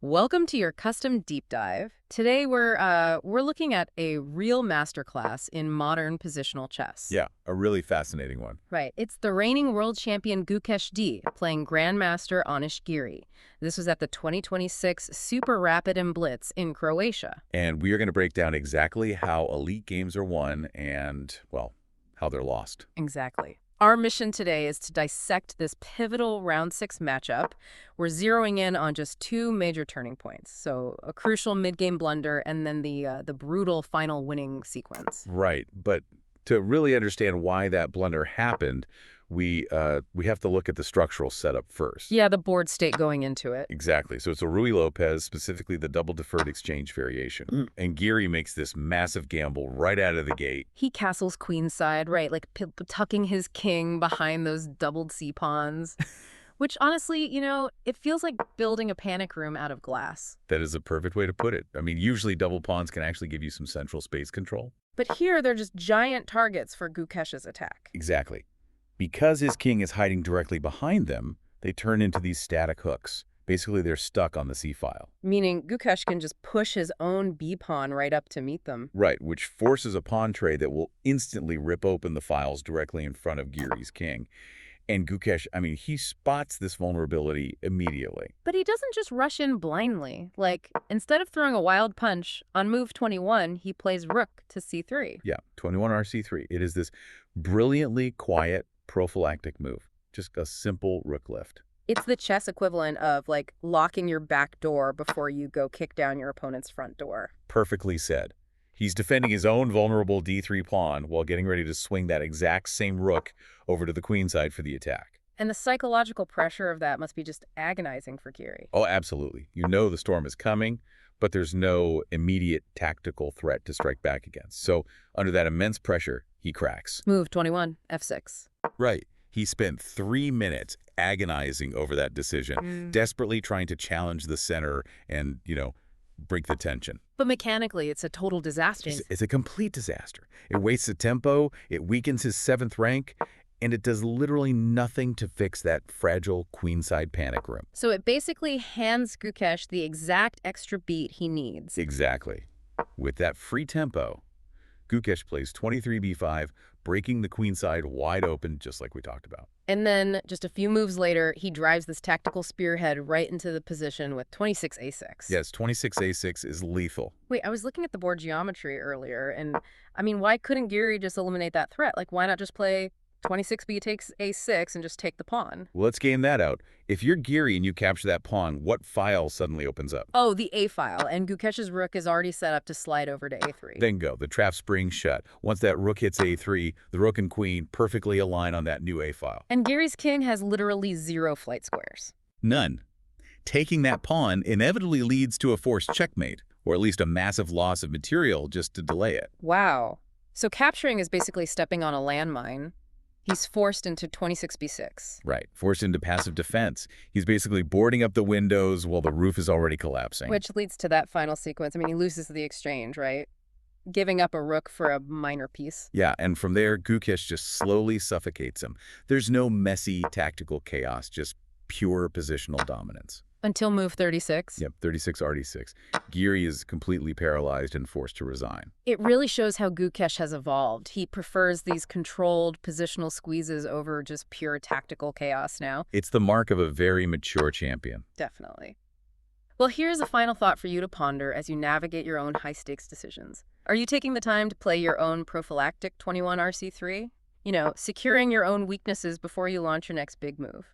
Welcome to your custom deep dive. Today we're looking at a real masterclass in modern positional chess. Yeah, a really fascinating one. Right. It's the reigning world champion Gukesh playing Grandmaster Anish Giri. This was at the 2026 Super Rapid and Blitz in Croatia. And we are going to break down exactly how elite games are won and, well, how they're lost. Exactly. Our mission today is to dissect this pivotal round 6 matchup. We're zeroing in on just two major turning points. So a crucial mid-game blunder and then the brutal final winning sequence. Right, but to really understand why that blunder happened, we have to look at the structural setup first. Yeah, the board state going into it. Exactly. So it's a Rui Lopez, specifically the double deferred exchange variation. And Giri makes this massive gamble right out of the gate. He castles queenside, right, like tucking his king behind those doubled c-pawns. Which, honestly, it feels like building a panic room out of glass. That is a perfect way to put it. I mean, usually double pawns can actually give you some central space control. But here, they're just giant targets for Gukesh's attack. Exactly. Because his king is hiding directly behind them, they turn into these static hooks. Basically, they're stuck on the c-file. Meaning Gukesh can just push his own b-pawn right up to meet them. Right, which forces a pawn trade that will instantly rip open the files directly in front of Giri's king. And Gukesh, he spots this vulnerability immediately. But he doesn't just rush in blindly. Like, instead of throwing a wild punch, on move 21, he plays rook to c3. Yeah, 21 RC3. It is this brilliantly quiet, prophylactic move. Just a simple rook lift. It's the chess equivalent of, like, locking your back door before you go kick down your opponent's front door. Perfectly said. He's defending his own vulnerable d3 pawn while getting ready to swing that exact same rook over to the queen side for the attack. And the psychological pressure of that must be just agonizing for Giri. Oh, absolutely. You know the storm is coming, but there's no immediate tactical threat to strike back against. So under that immense pressure, he cracks. Move 21, f6. Right. He spent 3 minutes agonizing over that decision, desperately trying to challenge the center and, break the tension. But mechanically, it's a total disaster. It's a complete disaster. It wastes the tempo, it weakens his 7th rank, and it does literally nothing to fix that fragile queenside panic room. So it basically hands Gukesh the exact extra beat he needs. Exactly. With that free tempo, Gukesh plays 23b5, breaking the queenside wide open, just like we talked about. And then, just a few moves later, he drives this tactical spearhead right into the position with 26a6. Yes, 26a6 is lethal. Wait, I was looking at the board geometry earlier, and, why couldn't Giri just eliminate that threat? Like, why not just play 26b takes a6 and just take the pawn? Well, let's game that out. If you're Giri and you capture that pawn, what file suddenly opens up? Oh, the a file, and Gukesh's rook is already set up to slide over to a3. Then go. The trap springs shut. Once that rook hits a3, the rook and queen perfectly align on that new a file. And Giri's king has literally 0 flight squares. None. Taking that pawn inevitably leads to a forced checkmate, or at least a massive loss of material just to delay it. Wow. So capturing is basically stepping on a landmine. He's forced into 26b6. Right. Forced into passive defense. He's basically boarding up the windows while the roof is already collapsing. Which leads to that final sequence. He loses the exchange, right? Giving up a rook for a minor piece. Yeah, and from there, Gukesh just slowly suffocates him. There's no messy tactical chaos, just pure positional dominance. Until move 36. Yep, 36 RD6. Giri is completely paralyzed and forced to resign. It really shows how Gukesh has evolved. He prefers these controlled positional squeezes over just pure tactical chaos now. It's the mark of a very mature champion. Definitely. Well, here's a final thought for you to ponder as you navigate your own high-stakes decisions. Are you taking the time to play your own prophylactic 21 RC3? Securing your own weaknesses before you launch your next big move.